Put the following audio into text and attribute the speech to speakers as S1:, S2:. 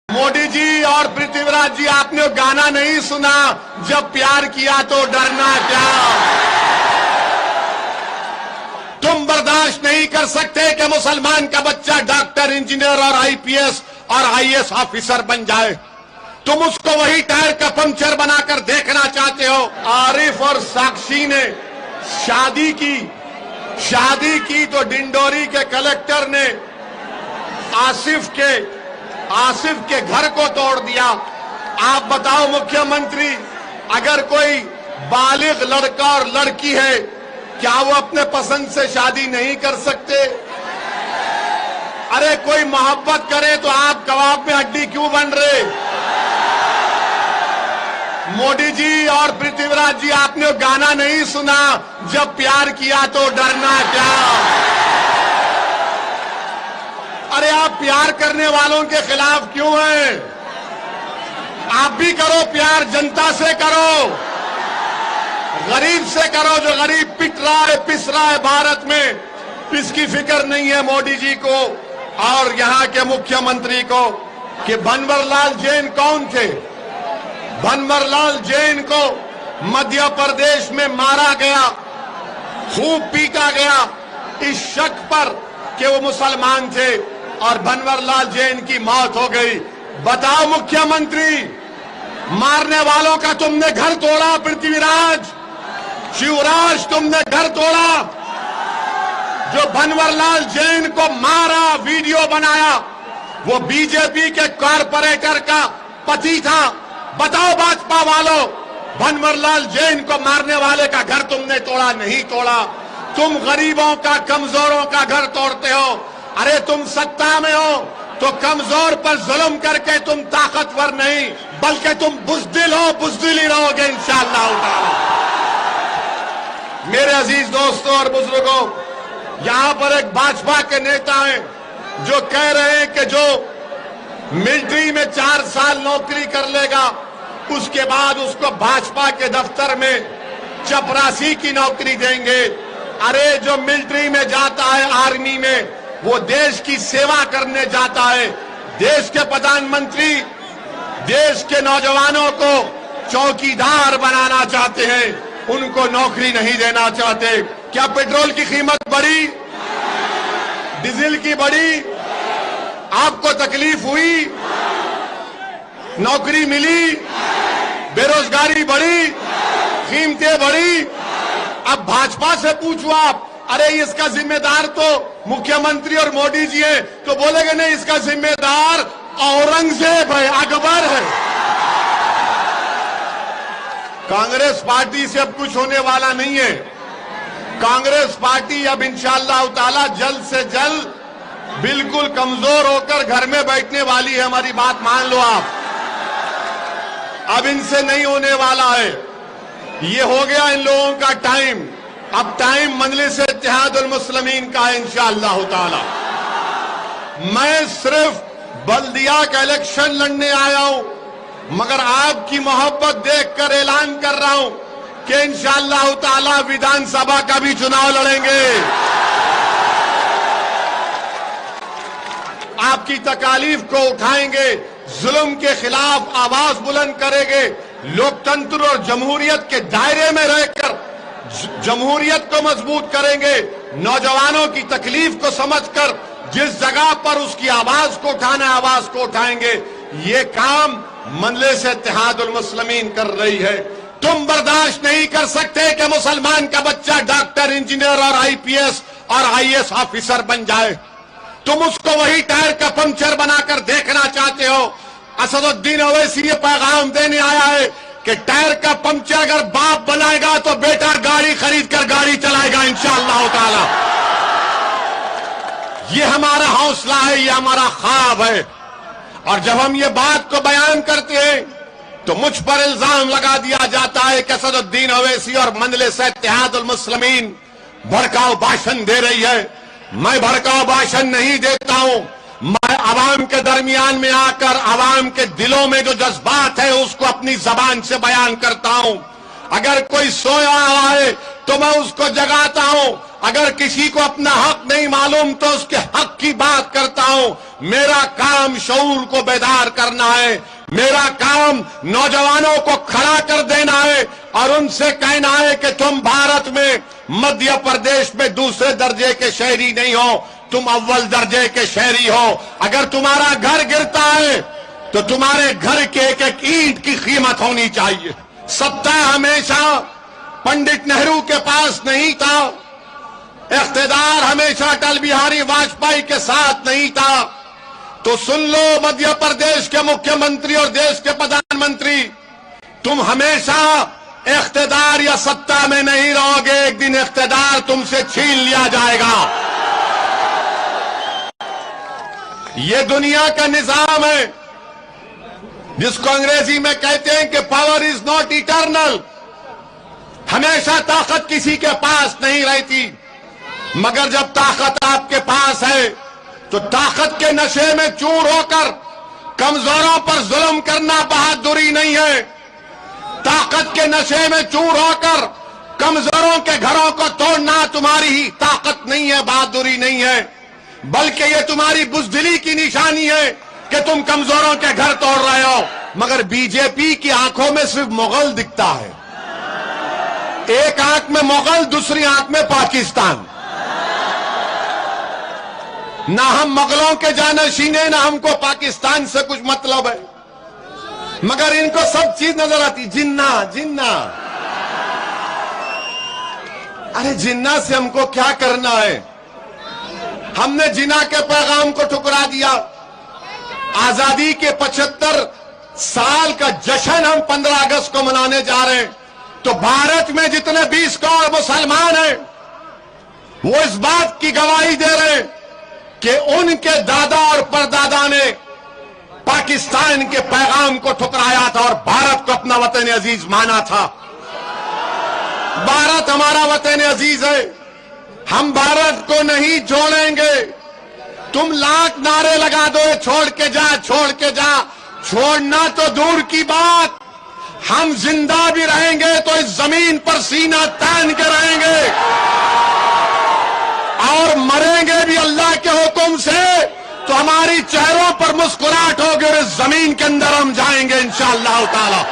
S1: मोदी जी और पृथ्वीराज जी, आपने गाना नहीं सुना, जब प्यार किया तो डरना क्या। तुम बर्दाश्त नहीं कर सकते कि मुसलमान का बच्चा डॉक्टर, इंजीनियर और आईपीएस और आईएएस ऑफिसर बन जाए। तुम उसको वही टायर का पंक्चर बनाकर देखना चाहते हो। आरिफ और साक्षी ने शादी की तो डिंडोरी के कलेक्टर ने आसिफ के घर को तोड़ दिया। आप बताओ मुख्यमंत्री, अगर कोई बालिग लड़का और लड़की है, क्या वो अपने पसंद से शादी नहीं कर सकते? अरे कोई मोहब्बत करे तो आप कबाब में हड्डी क्यों बन रहे? मोदी जी और पृथ्वीराज जी, आपने गाना नहीं सुना, जब प्यार किया तो डरना क्या। अरे आप प्यार करने वालों के खिलाफ क्यों हैं? आप भी करो प्यार, जनता से करो, गरीब से करो, जो गरीब पिट रहा है, पिस रहा है भारत में। इसकी फिक्र नहीं है मोदी जी को और यहाँ के मुख्यमंत्री को कि भंवरलाल जैन कौन थे। भंवरलाल जैन को मध्य प्रदेश में मारा गया, खूब पीटा गया इस शक पर कि वो मुसलमान थे और भंवरलाल जैन की मौत हो गई। बताओ मुख्यमंत्री, मारने वालों का तुमने घर तोड़ा। पृथ्वीराज, शिवराज, तुमने घर तोड़ा। जो भंवरलाल जैन को मारा, वीडियो बनाया, वो बीजेपी के कॉरपोरेटर का पति था। बताओ भाजपा वालों, भंवरलाल जैन को मारने वाले का घर तुमने तोड़ा नहीं तोड़ा? तुम गरीबों का, कमजोरों का घर तोड़ते हो। अरे तुम सत्ता में हो तो कमजोर पर जुल्म करके तुम ताकतवर नहीं, बल्कि तुम बुज़दिल हो, बुज़दिल ही रहोगे इंशाअल्लाह ताला। मेरे अजीज दोस्तों और बुजुर्गों, यहां पर एक भाजपा के नेता हैं जो कह रहे हैं कि जो मिलिट्री में 4 साल नौकरी कर लेगा, उसके बाद उसको भाजपा के दफ्तर में चपरासी की नौकरी देंगे। अरे जो मिलिट्री में जाता है, आर्मी में, वो देश की सेवा करने जाता है। देश के प्रधानमंत्री देश के नौजवानों को चौकीदार बनाना चाहते हैं, उनको नौकरी नहीं देना चाहते। क्या पेट्रोल की कीमत बढ़ी? डीजल की बढ़ी? आपको तकलीफ हुई? नौकरी मिली? बेरोजगारी बढ़ी? कीमतें बढ़ी? अब भाजपा से पूछो आप, अरे इसका जिम्मेदार तो मुख्यमंत्री और मोदी जी है, तो बोलेंगे नहीं, इसका जिम्मेदार औरंगजेब है, अकबर है। कांग्रेस पार्टी से अब कुछ होने वाला नहीं है। कांग्रेस पार्टी अब इंशाअल्लाह ताला जल्द से जल्द बिल्कुल कमजोर होकर घर में बैठने वाली है। हमारी बात मान लो आप, अब इनसे नहीं होने वाला है। ये हो गया इन लोगों का टाइम। अब टाइम मजलिस इत्तेहादुल मुस्लिमीन का है इंशाअल्लाह ताला। मैं सिर्फ बल्दिया का इलेक्शन लड़ने आया हूं, मगर आपकी मोहब्बत देखकर ऐलान कर रहा हूं कि इंशाअल्लाह ताला विधानसभा का भी चुनाव लड़ेंगे। आपकी तकालीफ को उठाएंगे, जुल्म के खिलाफ आवाज बुलंद करेंगे, लोकतंत्र और जमहूरियत के दायरे में रहकर जमहूरियत को मजबूत करेंगे। नौजवानों की तकलीफ को समझकर जिस जगह पर उसकी आवाज को उठाना है, आवाज को उठाएंगे। ये काम मजलिस इत्तेहादुल मुस्लिमीन कर रही है। तुम बर्दाश्त नहीं कर सकते कि मुसलमान का बच्चा डॉक्टर, इंजीनियर और आईपीएस और आईएएस ऑफिसर बन जाए। तुम उसको वही टायर का पंक्चर बनाकर देखना चाहते हो। असदुद्दीन ओवैसी ये पैगाम देने आया है कि टायर का पंक्चर अगर बाप बनाएगा तो बेटा गाड़ी खरीद कर गाड़ी चलाएगा इंशाअल्लाह ताला। ये हमारा हौसला है, ये हमारा ख्वाब है। और जब हम ये बात को बयान करते हैं तो मुझ पर इल्जाम लगा दिया जाता है कि असदुद्दीन ओवैसी और मजलिस इत्तेहादुल मुस्लिमीन भड़काऊ भाषण दे रही है। मैं भड़काऊ भाषण नहीं देता हूं। मैं आवाम के दरमियान में आकर आवाम के दिलों में जो जज्बात है उसको अपनी जबान से बयान करता हूं। अगर कोई सोया हुआ है तो मैं उसको जगाता हूं। अगर किसी को अपना हक नहीं मालूम तो उसके हक की बात करता हूं। मेरा काम शऊर को बेदार करना है, मेरा काम नौजवानों को खड़ा कर देना है और उनसे कहना है कि तुम भारत में मध्य प्रदेश में दूसरे दर्जे के शहरी नहीं हो, तुम अव्वल दर्जे के शहरी हो। अगर तुम्हारा घर गिरता है तो तुम्हारे घर के एक एक ईंट की कीमत होनी चाहिए। सत्ता हमेशा पंडित नेहरू के पास नहीं था, इख्तिदार हमेशा अटल बिहारी वाजपेयी के साथ नहीं था। तो सुन लो मध्य प्रदेश के मुख्यमंत्री और देश के प्रधानमंत्री, तुम हमेशा इख्तिदार या सत्ता में नहीं रहोगे, एक दिन इख्तिदार तुमसे छीन लिया जाएगा। ये दुनिया का निजाम है जिसको अंग्रेजी में कहते हैं कि पावर इज नॉट इटर्नल। हमेशा ताकत किसी के पास नहीं रहती, मगर जब ताकत आपके पास है तो ताकत के नशे में चूर होकर कमजोरों पर जुल्म करना बहादुरी नहीं है। ताकत के नशे में चूर होकर कमजोरों के घरों को तोड़ना तुम्हारी ही ताकत नहीं है, बहादुरी नहीं है, बल्कि ये तुम्हारी बुज़दिली की निशानी है कि तुम कमजोरों के घर तोड़ रहे हो। मगर बीजेपी की आंखों में सिर्फ मुगल दिखता है, एक आंख में मुगल, दूसरी आंख में पाकिस्तान। ना हम मुगलों के जानशीन हैं, ना हमको पाकिस्तान से कुछ मतलब है, मगर इनको सब चीज नजर आती। जिन्ना जिन्ना, अरे जिन्ना से हमको क्या करना है? हमने जिन्ना के पैगाम को ठुकरा दिया। आजादी के 75 साल का जश्न हम 15 अगस्त को मनाने जा रहे हैं, तो भारत में जितने 20 करोड़ मुसलमान हैं वो इस बात की गवाही दे रहे हैं कि उनके दादा और परदादा ने पाकिस्तान के पैगाम को ठुकराया था और भारत को अपना वतन अजीज माना था। भारत हमारा वतन अजीज है, हम भारत को नहीं छोड़ेंगे। तुम लाख नारे लगा दो, छोड़ के जा, छोड़ के जा, छोड़ना तो दूर की बात, हम जिंदा भी रहेंगे तो इस जमीन पर सीना तान के रहेंगे और मरेंगे भी अल्लाह के हुक्म से। तो हमारी चेहरों पर मुस्कुराहट होगी और इस जमीन के अंदर हम जाएंगे इंशाअल्लाह ताला।